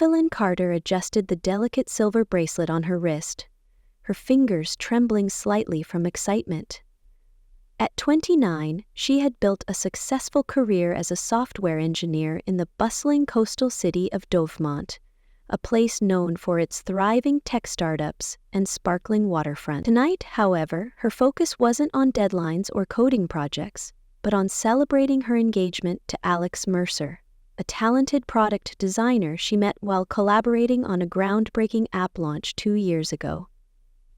Evelyn Carter adjusted the delicate silver bracelet on her wrist, her fingers trembling slightly from excitement. At 29, she had built a successful career as a software engineer in the bustling coastal city of Dovemont, a place known for its thriving tech startups and sparkling waterfront. Tonight, however, her focus wasn't on deadlines or coding projects, but on celebrating her engagement to Alex Mercer, a talented product designer she met while collaborating on a groundbreaking app launch 2 years ago.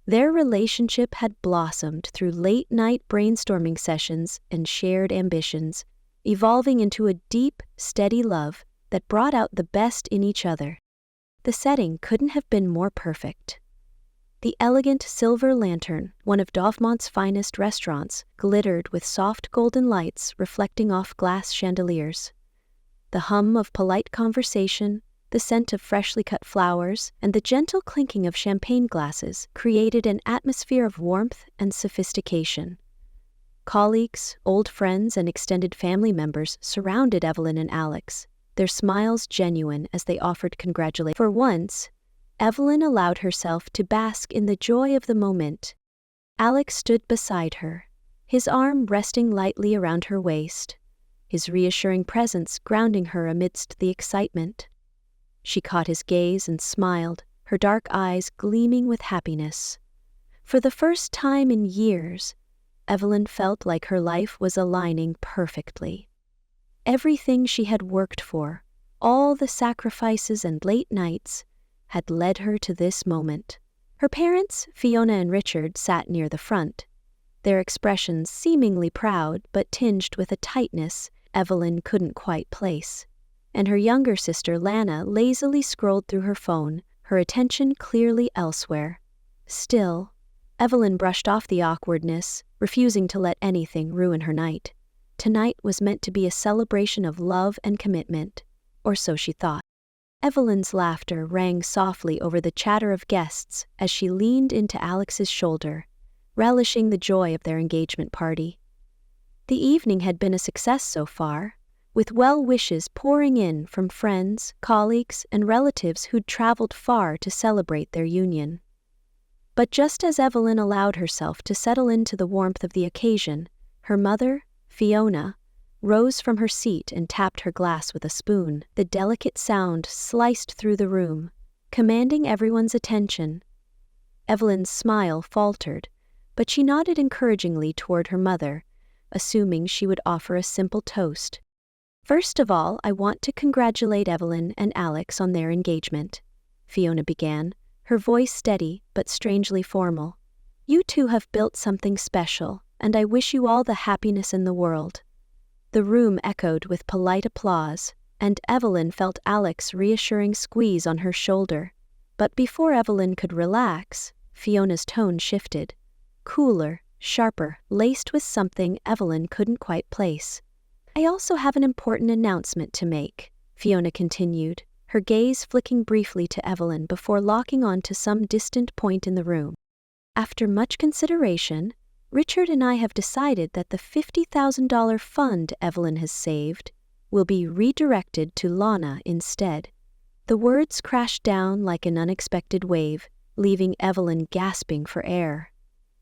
Their relationship had blossomed through late-night brainstorming sessions and shared ambitions, evolving into a deep, steady love that brought out the best in each other. The setting couldn't have been more perfect. The elegant Silver Lantern, one of Dovemont's finest restaurants, glittered with soft golden lights reflecting off glass chandeliers. The hum of polite conversation, the scent of freshly cut flowers, and the gentle clinking of champagne glasses created an atmosphere of warmth and sophistication. Colleagues, old friends, and extended family members surrounded Evelyn and Alex, their smiles genuine as they offered congratulations. For once, Evelyn allowed herself to bask in the joy of the moment. Alex stood beside her, his arm resting lightly around her waist, his reassuring presence grounding her amidst the excitement. She caught his gaze and smiled, her dark eyes gleaming with happiness. For the first time in years, Evelyn felt like her life was aligning perfectly. Everything she had worked for, all the sacrifices and late nights, had led her to this moment. Her parents, Fiona and Richard, sat near the front, their expressions seemingly proud but tinged with a tightness Evelyn couldn't quite place. And her younger sister Lana lazily scrolled through her phone, her attention clearly elsewhere. Still, Evelyn brushed off the awkwardness, refusing to let anything ruin her night. Tonight was meant to be a celebration of love and commitment, or so she thought. Evelyn's laughter rang softly over the chatter of guests as she leaned into Alex's shoulder, relishing the joy of their engagement party. The evening had been a success so far, with well wishes pouring in from friends, colleagues, and relatives who'd traveled far to celebrate their union. But just as Evelyn allowed herself to settle into the warmth of the occasion, her mother, Fiona, rose from her seat and tapped her glass with a spoon. The delicate sound sliced through the room, commanding everyone's attention. Evelyn's smile faltered, but she nodded encouragingly toward her mother, assuming she would offer a simple toast. "First of all, I want to congratulate Evelyn and Alex on their engagement," Fiona began, her voice steady but strangely formal. "You two have built something special, and I wish you all the happiness in the world." The room echoed with polite applause, and Evelyn felt Alex's reassuring squeeze on her shoulder. But before Evelyn could relax, Fiona's tone shifted, cooler, sharper, laced with something Evelyn couldn't quite place. "I also have an important announcement to make," Fiona continued, her gaze flicking briefly to Evelyn before locking on to some distant point in the room. "After much consideration, Richard and I have decided that the $50,000 fund Evelyn has saved will be redirected to Lana instead." The words crashed down like an unexpected wave, leaving Evelyn gasping for air.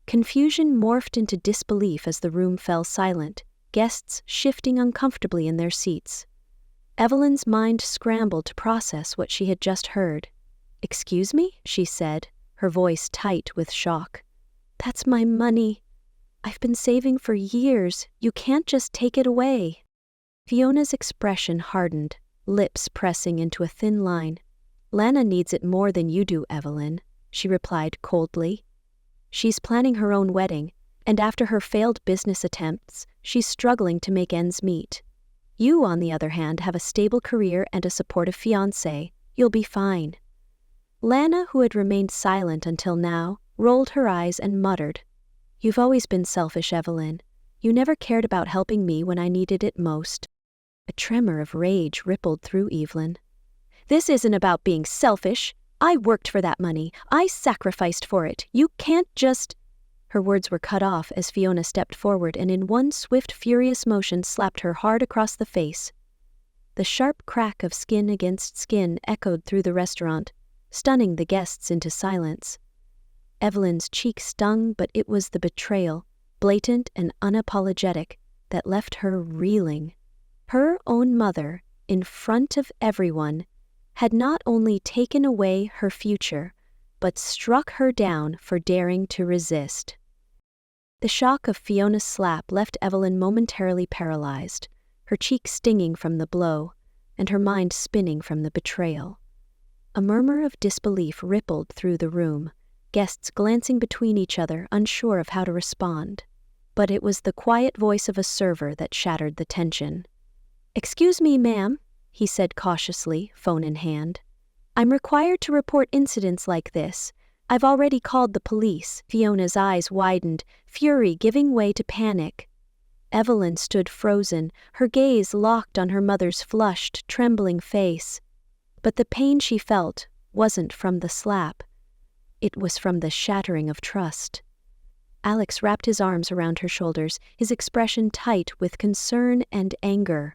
Confusion morphed into disbelief as the room fell silent, guests shifting uncomfortably in their seats. Evelyn's mind scrambled to process what she had just heard. "Excuse me?" she said, her voice tight with shock. "That's my money. I've been saving for years. You can't just take it away." Fiona's expression hardened, lips pressing into a thin line. "Lana needs it more than you do, Evelyn," she replied coldly. "She's planning her own wedding, and after her failed business attempts, she's struggling to make ends meet. You, on the other hand, have a stable career and a supportive fiancé. You'll be fine." Lana, who had remained silent until now, rolled her eyes and muttered, "You've always been selfish, Evelyn. You never cared about helping me when I needed it most." A tremor of rage rippled through Evelyn. "This isn't about being selfish. I worked for that money. I sacrificed for it. You can't just—" Her words were cut off as Fiona stepped forward and in one swift, furious motion slapped her hard across the face. The sharp crack of skin against skin echoed through the restaurant, stunning the guests into silence. Evelyn's cheek stung, but it was the betrayal, blatant and unapologetic, that left her reeling. Her own mother, in front of everyone, had not only taken away her future, but struck her down for daring to resist. The shock of Fiona's slap left Evelyn momentarily paralyzed, her cheek stinging from the blow, and her mind spinning from the betrayal. A murmur of disbelief rippled through the room, guests glancing between each other, unsure of how to respond. But it was the quiet voice of a server that shattered the tension. "Excuse me, ma'am," he said cautiously, phone in hand. "I'm required to report incidents like this. I've already called the police." Fiona's eyes widened, fury giving way to panic. Evelyn stood frozen, her gaze locked on her mother's flushed, trembling face. But the pain she felt wasn't from the slap. It was from the shattering of trust. Alex wrapped his arms around her shoulders, his expression tight with concern and anger.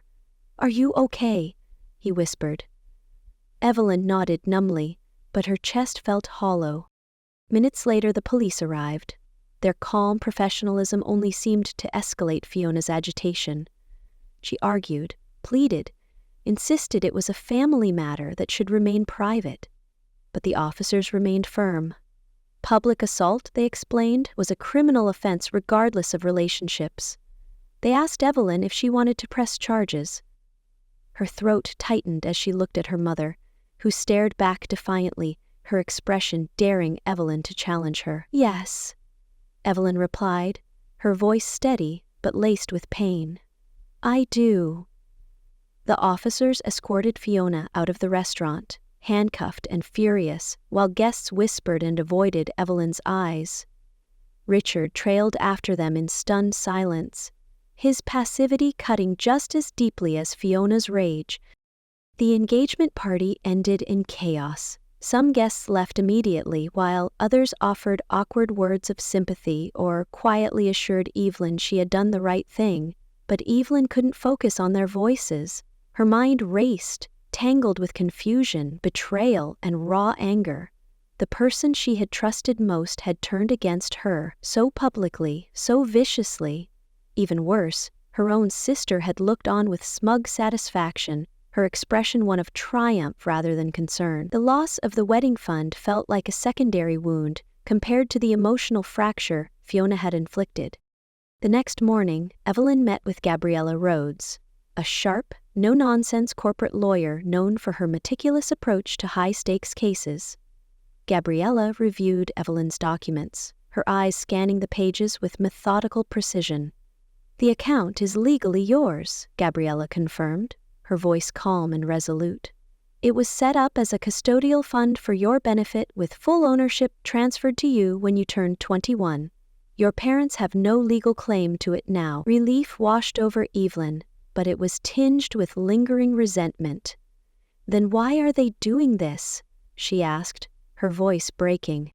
"Are you okay?" he whispered. Evelyn nodded numbly, but her chest felt hollow. Minutes later the police arrived. Their calm professionalism only seemed to escalate Fiona's agitation. She argued, pleaded, insisted it was a family matter that should remain private. But the officers remained firm. Public assault, they explained, was a criminal offense regardless of relationships. They asked Evelyn if she wanted to press charges. Her throat tightened as she looked at her mother, who stared back defiantly, her expression daring Evelyn to challenge her. "Yes," Evelyn replied, her voice steady but laced with pain. "I do." The officers escorted Fiona out of the restaurant, handcuffed and furious, while guests whispered and avoided Evelyn's eyes. Richard trailed after them in stunned silence, his passivity cutting just as deeply as Fiona's rage. The engagement party ended in chaos. Some guests left immediately, while others offered awkward words of sympathy or quietly assured Evelyn she had done the right thing. But Evelyn couldn't focus on their voices. Her mind raced, tangled with confusion, betrayal, and raw anger. The person she had trusted most had turned against her, so publicly, so viciously. Even worse, her own sister had looked on with smug satisfaction, her expression one of triumph rather than concern. The loss of the wedding fund felt like a secondary wound compared to the emotional fracture Fiona had inflicted. The next morning, Evelyn met with Gabriella Rhodes, a sharp, no-nonsense corporate lawyer known for her meticulous approach to high-stakes cases. Gabriella reviewed Evelyn's documents, her eyes scanning the pages with methodical precision. "The account is legally yours," Gabriella confirmed, her voice calm and resolute. "It was set up as a custodial fund for your benefit with full ownership transferred to you when you turned 21. Your parents have no legal claim to it now." Relief washed over Evelyn, but it was tinged with lingering resentment. "Then why are they doing this?" she asked, her voice breaking.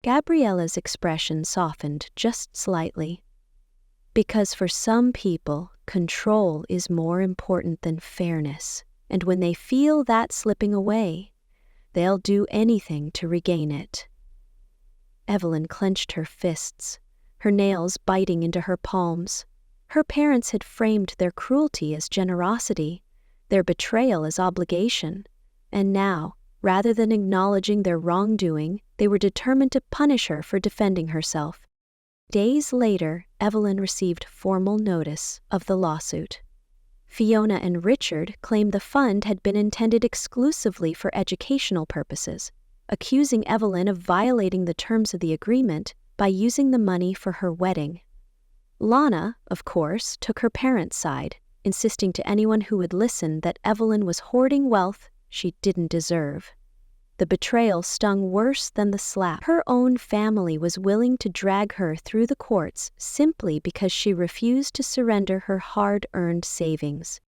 Gabriella's expression softened just slightly. "Because for some people, control is more important than fairness, and when they feel that slipping away, they'll do anything to regain it." Evelyn clenched her fists, her nails biting into her palms. Her parents had framed their cruelty as generosity, their betrayal as obligation, and now, rather than acknowledging their wrongdoing, they were determined to punish her for defending herself. Days later, Evelyn received formal notice of the lawsuit. Fiona and Richard claimed the fund had been intended exclusively for educational purposes, accusing Evelyn of violating the terms of the agreement by using the money for her wedding. Lana, of course, took her parents' side, insisting to anyone who would listen that Evelyn was hoarding wealth she didn't deserve. The betrayal stung worse than the slap. Her own family was willing to drag her through the courts simply because she refused to surrender her hard-earned savings.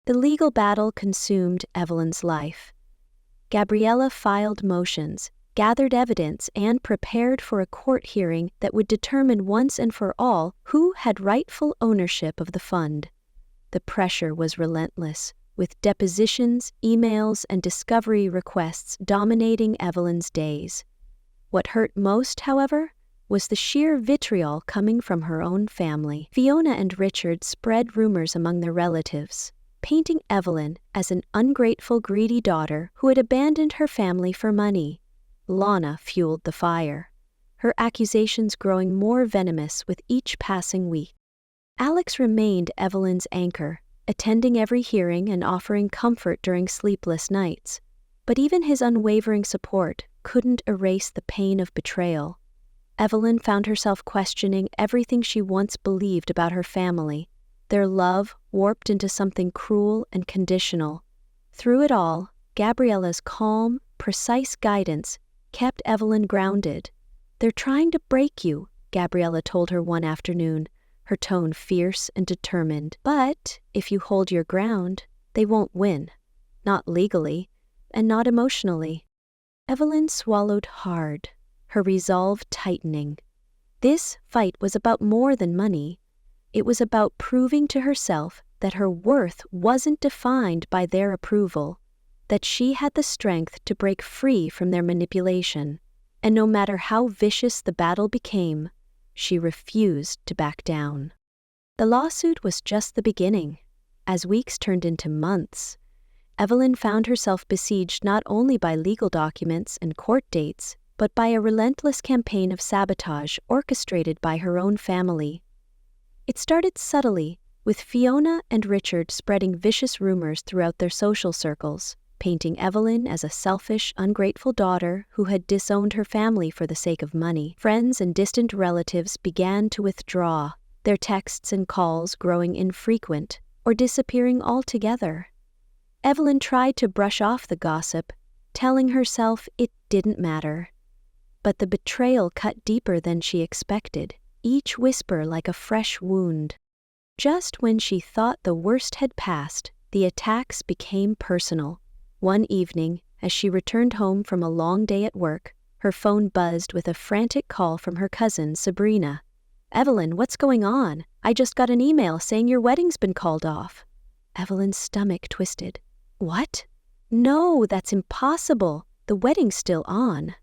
The legal battle consumed Evelyn's life. Gabriella filed motions, gathered evidence, and prepared for a court hearing that would determine once and for all who had rightful ownership of the fund. The pressure was relentless, with depositions, emails, and discovery requests dominating Evelyn's days. What hurt most, however, was the sheer vitriol coming from her own family. Fiona and Richard spread rumors among their relatives, painting Evelyn as an ungrateful, greedy daughter who had abandoned her family for money. Lana fueled the fire, her accusations growing more venomous with each passing week. Alex remained Evelyn's anchor, attending every hearing and offering comfort during sleepless nights. But even his unwavering support couldn't erase the pain of betrayal. Evelyn found herself questioning everything she once believed about her family, their love warped into something cruel and conditional. Through it all, Gabriella's calm, precise guidance kept Evelyn grounded. "They're trying to break you," Gabriella told her one afternoon, her tone fierce and determined. "But if you hold your ground, they won't win. Not legally, and not emotionally." Evelyn swallowed hard, her resolve tightening. This fight was about more than money. It was about proving to herself that her worth wasn't defined by their approval, that she had the strength to break free from their manipulation. And no matter how vicious the battle became, she refused to back down. The lawsuit was just the beginning. As weeks turned into months, Evelyn found herself besieged not only by legal documents and court dates, but by a relentless campaign of sabotage orchestrated by her own family. It started subtly, with Fiona and Richard spreading vicious rumors throughout their social circles, painting Evelyn as a selfish, ungrateful daughter who had disowned her family for the sake of money. Friends and distant relatives began to withdraw, their texts and calls growing infrequent or disappearing altogether. Evelyn tried to brush off the gossip, telling herself it didn't matter. But the betrayal cut deeper than she expected, each whisper like a fresh wound. Just when she thought the worst had passed, the attacks became personal. One evening, as she returned home from a long day at work, her phone buzzed with a frantic call from her cousin, Sabrina. "Evelyn, what's going on? I just got an email saying your wedding's been called off." Evelyn's stomach twisted. "What? No, that's impossible. The wedding's still on."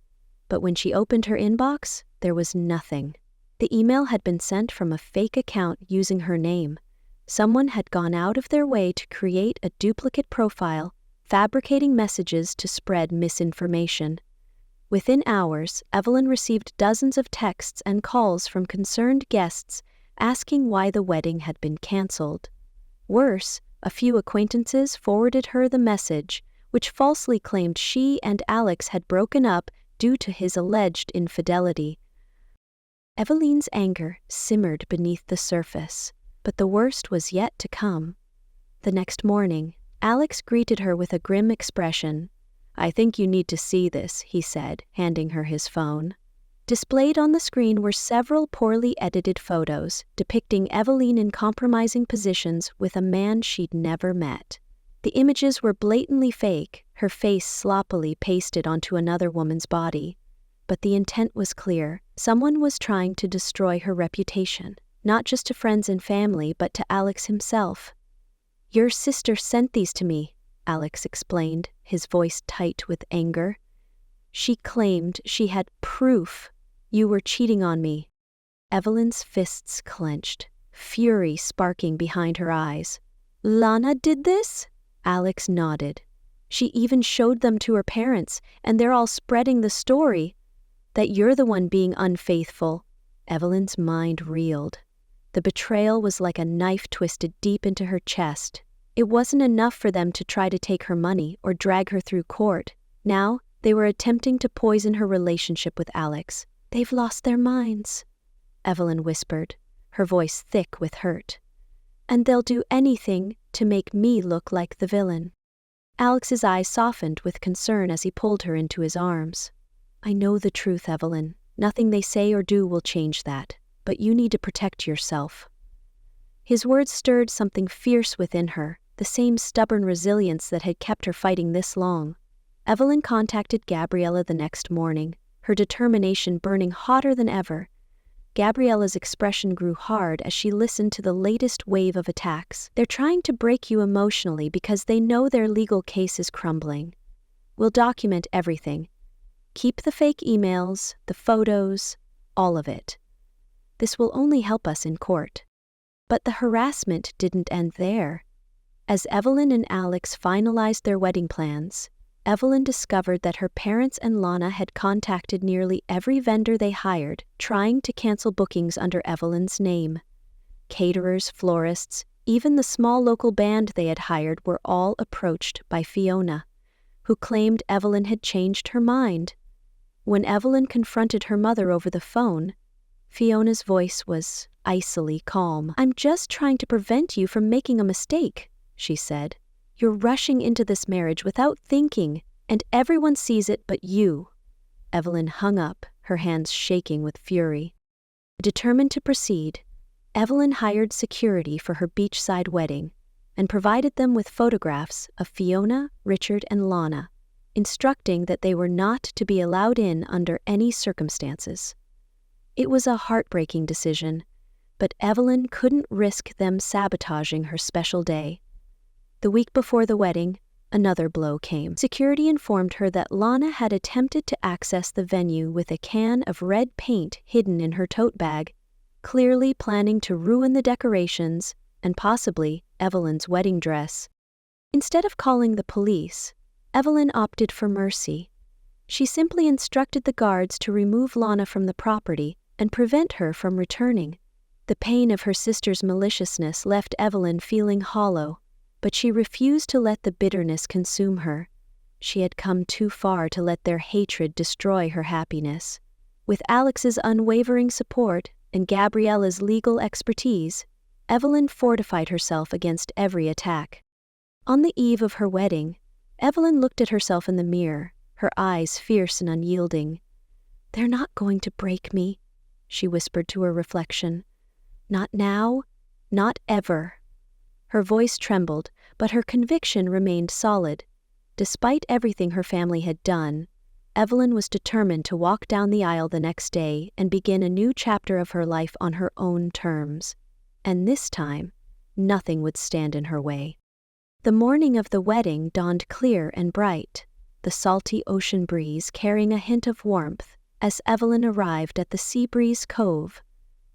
But when she opened her inbox, there was nothing. The email had been sent from a fake account using her name. Someone had gone out of their way to create a duplicate profile, fabricating messages to spread misinformation. Within hours, Evelyn received dozens of texts and calls from concerned guests asking why the wedding had been canceled. Worse, a few acquaintances forwarded her the message, which falsely claimed she and Alex had broken up due to his alleged infidelity. Evelyn's anger simmered beneath the surface, but the worst was yet to come. The next morning, Alex greeted her with a grim expression. "I think you need to see this," he said, handing her his phone. Displayed on the screen were several poorly edited photos depicting Evelyn in compromising positions with a man she'd never met. The images were blatantly fake, her face sloppily pasted onto another woman's body. But the intent was clear. Someone was trying to destroy her reputation, not just to friends and family, but to Alex himself. "Your sister sent these to me," Alex explained, his voice tight with anger. "She claimed she had proof you were cheating on me." Evelyn's fists clenched, fury sparking behind her eyes. "Lana did this?" Alex nodded. "She even showed them to her parents, and they're all spreading the story that you're the one being unfaithful." Evelyn's mind reeled. The betrayal was like a knife twisted deep into her chest. It wasn't enough for them to try to take her money or drag her through court. Now, they were attempting to poison her relationship with Alex. "They've lost their minds," Evelyn whispered, her voice thick with hurt. "And they'll do anything to make me look like the villain." Alex's eyes softened with concern as he pulled her into his arms. "I know the truth, Evelyn. Nothing they say or do will change that, but you need to protect yourself." His words stirred something fierce within her, the same stubborn resilience that had kept her fighting this long. Evelyn contacted Gabriella the next morning, her determination burning hotter than ever. Gabriella's expression grew hard as she listened to the latest wave of attacks. They're trying to break you emotionally because they know their legal case is crumbling. We'll document everything. Keep the fake emails, the photos, all of it. This will only help us in court. But the harassment didn't end there. As Evelyn and Alex finalized their wedding plans, Evelyn discovered that her parents and Lana had contacted nearly every vendor they hired, trying to cancel bookings under Evelyn's name. Caterers, florists, even the small local band they had hired were all approached by Fiona, who claimed Evelyn had changed her mind. When Evelyn confronted her mother over the phone, Fiona's voice was icily calm. "I'm just trying to prevent you from making a mistake," she said. "You're rushing into this marriage without thinking, and everyone sees it but you." Evelyn hung up, her hands shaking with fury. Determined to proceed, Evelyn hired security for her beachside wedding and provided them with photographs of Fiona, Richard, and Lana, instructing that they were not to be allowed in under any circumstances. It was a heartbreaking decision, but Evelyn couldn't risk them sabotaging her special day. The week before the wedding, another blow came. Security informed her that Lana had attempted to access the venue with a can of red paint hidden in her tote bag, clearly planning to ruin the decorations and possibly Evelyn's wedding dress. Instead of calling the police, Evelyn opted for mercy. She simply instructed the guards to remove Lana from the property and prevent her from returning. The pain of her sister's maliciousness left Evelyn feeling hollow, but she refused to let the bitterness consume her. She had come too far to let their hatred destroy her happiness. With Alex's unwavering support and Gabriella's legal expertise, Evelyn fortified herself against every attack. On the eve of her wedding, Evelyn looked at herself in the mirror, her eyes fierce and unyielding. "They're not going to break me," she whispered to her reflection. "Not now, not ever." Her voice trembled, but her conviction remained solid. Despite everything her family had done, Evelyn was determined to walk down the aisle the next day and begin a new chapter of her life on her own terms. And this time, nothing would stand in her way. The morning of the wedding dawned clear and bright, the salty ocean breeze carrying a hint of warmth as Evelyn arrived at the Seabreeze Cove,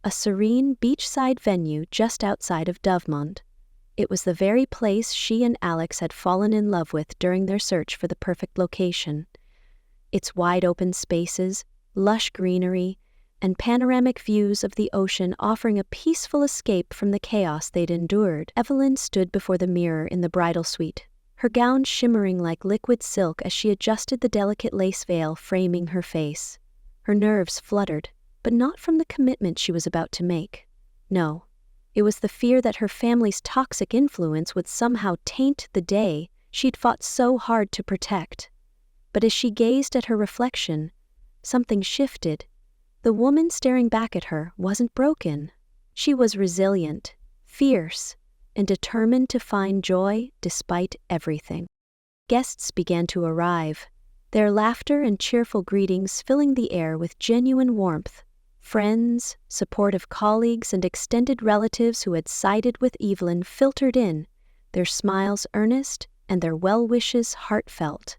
a serene beachside venue just outside of Dovemont. It was the very place she and Alex had fallen in love with during their search for the perfect location. Its wide-open spaces, lush greenery, and panoramic views of the ocean offering a peaceful escape from the chaos they'd endured. Evelyn stood before the mirror in the bridal suite, her gown shimmering like liquid silk as she adjusted the delicate lace veil framing her face. Her nerves fluttered, but not from the commitment she was about to make. No, it was the fear that her family's toxic influence would somehow taint the day she'd fought so hard to protect. But as she gazed at her reflection, something shifted. The woman staring back at her wasn't broken. She was resilient, fierce, and determined to find joy despite everything. Guests began to arrive, their laughter and cheerful greetings filling the air with genuine warmth. Friends, supportive colleagues, and extended relatives who had sided with Evelyn filtered in, their smiles earnest and their well-wishes heartfelt.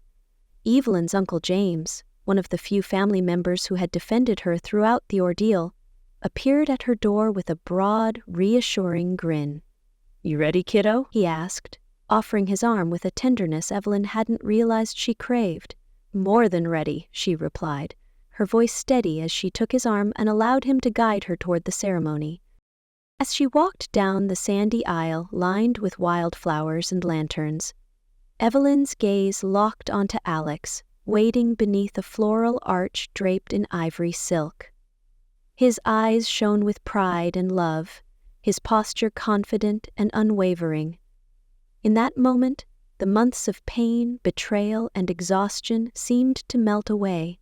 Evelyn's Uncle James, one of the few family members who had defended her throughout the ordeal, appeared at her door with a broad, reassuring grin. "You ready, kiddo?" he asked, offering his arm with a tenderness Evelyn hadn't realized she craved. "More than ready," she replied, her voice steady as she took his arm and allowed him to guide her toward the ceremony. As she walked down the sandy aisle lined with wildflowers and lanterns, Evelyn's gaze locked onto Alex, waiting beneath a floral arch draped in ivory silk. His eyes shone with pride and love, his posture confident and unwavering. In that moment, the months of pain, betrayal, and exhaustion seemed to melt away,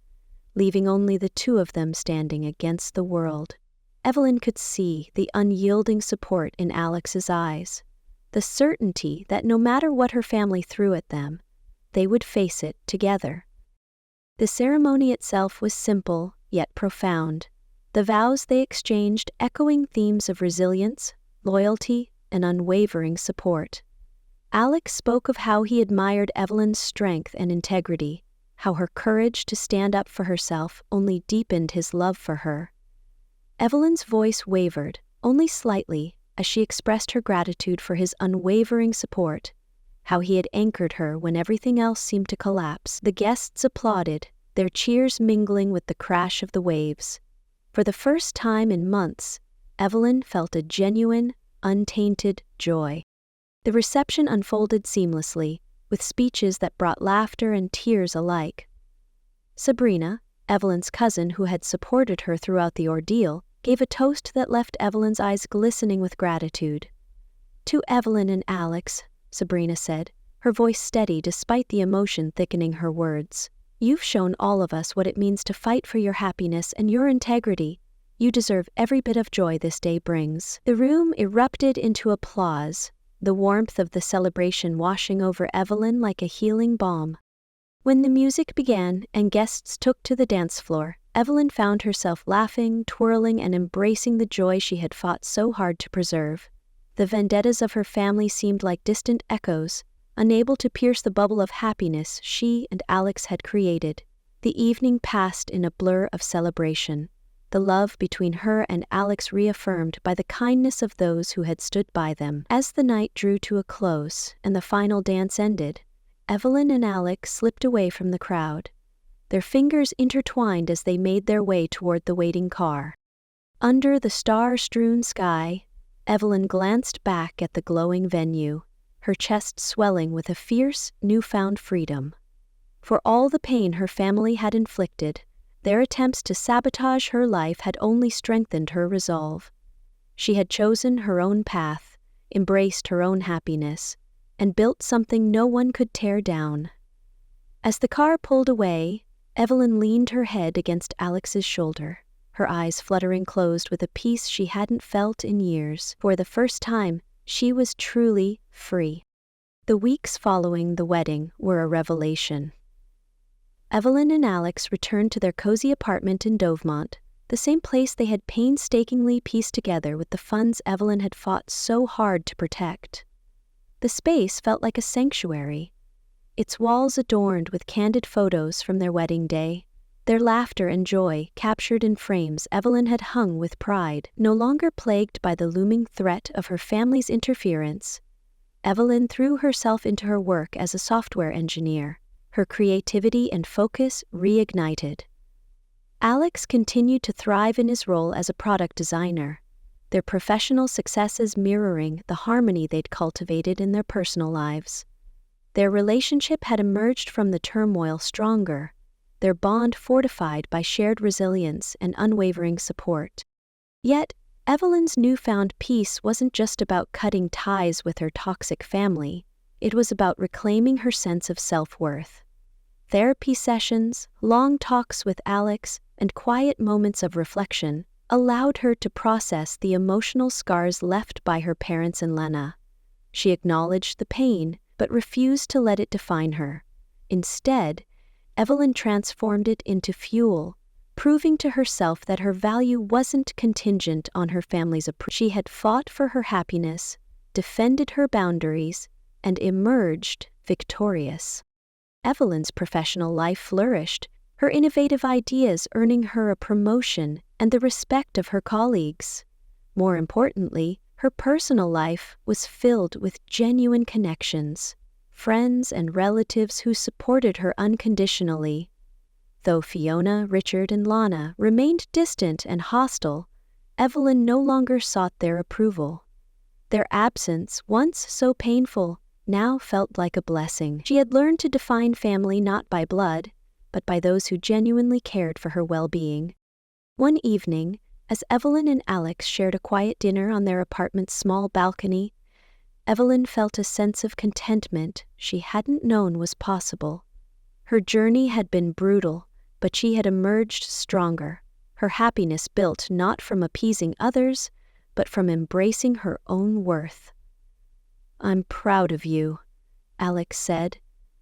leaving only the two of them standing against the world. Evelyn could see the unyielding support in Alex's eyes, the certainty that no matter what her family threw at them, they would face it together. The ceremony itself was simple, yet profound. the vows they exchanged echoing themes of resilience, loyalty, and unwavering support. Alex spoke of how he admired Evelyn's strength and integrity, how her courage to stand up for herself only deepened his love for her. Evelyn's voice wavered, only slightly, as she expressed her gratitude for his unwavering support, how he had anchored her when everything else seemed to collapse. The guests applauded, their cheers mingling with the crash of the waves. For the first time in months, Evelyn felt a genuine, untainted joy. The reception unfolded seamlessly, with speeches that brought laughter and tears alike. Sabrina, Evelyn's cousin who had supported her throughout the ordeal, gave a toast that left Evelyn's eyes glistening with gratitude. "To Evelyn and Alex," Sabrina said, her voice steady despite the emotion thickening her words. "You've shown all of us what it means to fight for your happiness and your integrity. You deserve every bit of joy this day brings." The room erupted into applause, the warmth of the celebration washing over Evelyn like a healing balm. When the music began and guests took to the dance floor, Evelyn found herself laughing, twirling, and embracing the joy she had fought so hard to preserve. The vendettas of her family seemed like distant echoes, unable to pierce the bubble of happiness she and Alex had created. The evening passed in a blur of celebration, the love between her and Alex reaffirmed by the kindness of those who had stood by them. As the night drew to a close and the final dance ended, Evelyn and Alex slipped away from the crowd. Their fingers intertwined as they made their way toward the waiting car. Under the star-strewn sky, Evelyn glanced back at the glowing venue, her chest swelling with a fierce, newfound freedom. For all the pain her family had inflicted, their attempts to sabotage her life had only strengthened her resolve. She had chosen her own path, embraced her own happiness, and built something no one could tear down. As the car pulled away, Evelyn leaned her head against Alex's shoulder, her eyes fluttering closed with a peace she hadn't felt in years. For the first time, she was truly free. The weeks following the wedding were a revelation. Evelyn and Alex returned to their cozy apartment in Dovemont, the same place they had painstakingly pieced together with the funds Evelyn had fought so hard to protect. The space felt like a sanctuary, its walls adorned with candid photos from their wedding day, their laughter and joy captured in frames Evelyn had hung with pride. No longer plagued by the looming threat of her family's interference, Evelyn threw herself into her work as a software engineer, her creativity and focus reignited. Alex continued to thrive in his role as a product designer, their professional successes mirroring the harmony they'd cultivated in their personal lives. Their relationship had emerged from the turmoil stronger, their bond fortified by shared resilience and unwavering support. Yet, Evelyn's newfound peace wasn't just about cutting ties with her toxic family, it was about reclaiming her sense of self-worth. Therapy sessions, long talks with Alex, and quiet moments of reflection allowed her to process the emotional scars left by her parents and Lena. She acknowledged the pain, but refused to let it define her. Instead, Evelyn transformed it into fuel, proving to herself that her value wasn't contingent on her family's approval. She had fought for her happiness, defended her boundaries, and emerged victorious. Evelyn's professional life flourished, her innovative ideas earning her a promotion and the respect of her colleagues. More importantly, her personal life was filled with genuine connections, friends and relatives who supported her unconditionally. Though Fiona, Richard, and Lana remained distant and hostile, Evelyn no longer sought their approval. Their absence, once so painful, now felt like a blessing. She had learned to define family not by blood, but by those who genuinely cared for her well-being. One evening, as Evelyn and Alex shared a quiet dinner on their apartment's small balcony, Evelyn felt a sense of contentment she hadn't known was possible. Her journey had been brutal, but she had emerged stronger, her happiness built not from appeasing others, but from embracing her own worth. "I'm proud of you," Alex said,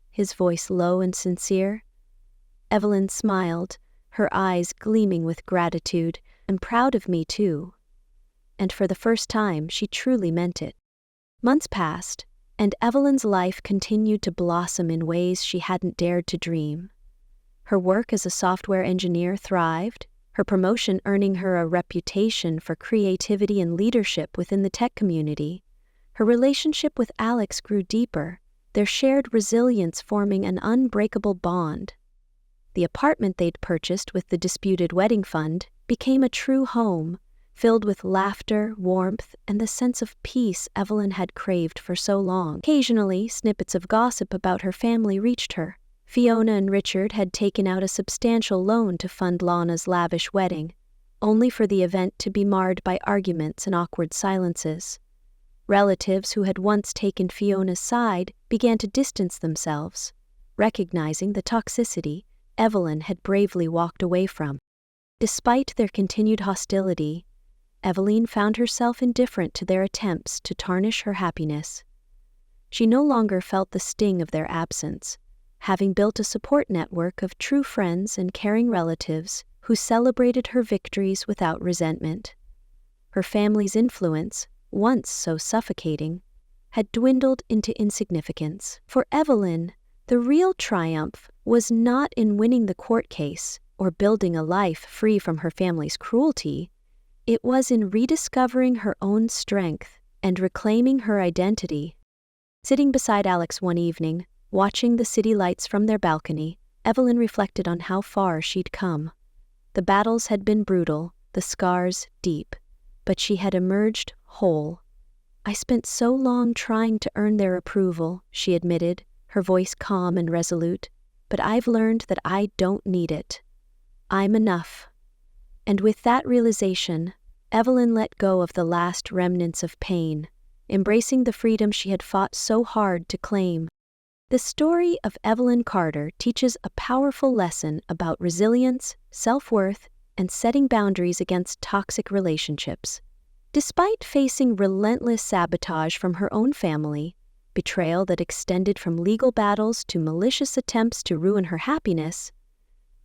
his voice low and sincere. Evelyn smiled, her eyes gleaming with gratitude, am proud of me too." And for the first time, she truly meant it. Months passed, and Evelyn's life continued to blossom in ways she hadn't dared to dream. Her work as a software engineer thrived, her promotion earning her a reputation for creativity and leadership within the tech community. Her relationship with Alex grew deeper, their shared resilience forming an unbreakable bond. The apartment they'd purchased with the disputed wedding fund became a true home, filled with laughter, warmth, and the sense of peace Evelyn had craved for so long. Occasionally, snippets of gossip about her family reached her. Fiona and Richard had taken out a substantial loan to fund Lana's lavish wedding, only for the event to be marred by arguments and awkward silences. Relatives who had once taken Fiona's side began to distance themselves, recognizing the toxicity Evelyn had bravely walked away from. Despite their continued hostility, Evelyn found herself indifferent to their attempts to tarnish her happiness. She no longer felt the sting of their absence, having built a support network of true friends and caring relatives who celebrated her victories without resentment. Her family's influence, once so suffocating, had dwindled into insignificance. For Evelyn, the real triumph was not in winning the court case or building a life free from her family's cruelty. It was in rediscovering her own strength and reclaiming her identity. Sitting beside Alex one evening, watching the city lights from their balcony, Evelyn reflected on how far she'd come. The battles had been brutal, the scars deep, but she had emerged whole. "I spent so long trying to earn their approval," she admitted, her voice calm and resolute, "but I've learned that I don't need it. I'm enough." And with that realization, Evelyn let go of the last remnants of pain, embracing the freedom she had fought so hard to claim. The story of Evelyn Carter teaches a powerful lesson about resilience, self-worth, and setting boundaries against toxic relationships. Despite facing relentless sabotage from her own family, betrayal that extended from legal battles to malicious attempts to ruin her happiness,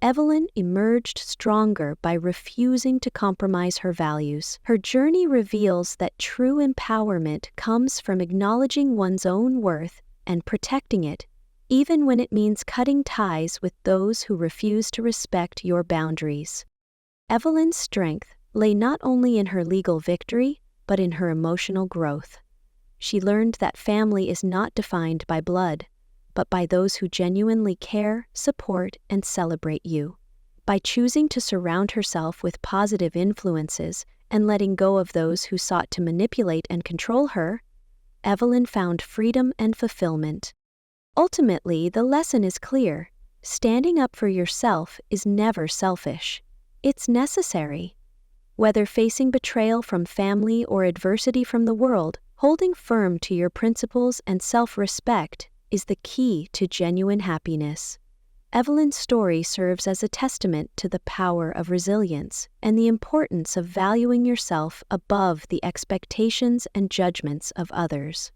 Evelyn emerged stronger by refusing to compromise her values. Her journey reveals that true empowerment comes from acknowledging one's own worth and protecting it, even when it means cutting ties with those who refuse to respect your boundaries. Evelyn's strength lay not only in her legal victory, but in her emotional growth. She learned that family is not defined by blood, but by those who genuinely care, support, and celebrate you. By choosing to surround herself with positive influences and letting go of those who sought to manipulate and control her, Evelyn found freedom and fulfillment. Ultimately, the lesson is clear. Standing up for yourself is never selfish. It's necessary. Whether facing betrayal from family or adversity from the world, holding firm to your principles and self-respect is the key to genuine happiness. Evelyn's story serves as a testament to the power of resilience and the importance of valuing yourself above the expectations and judgments of others.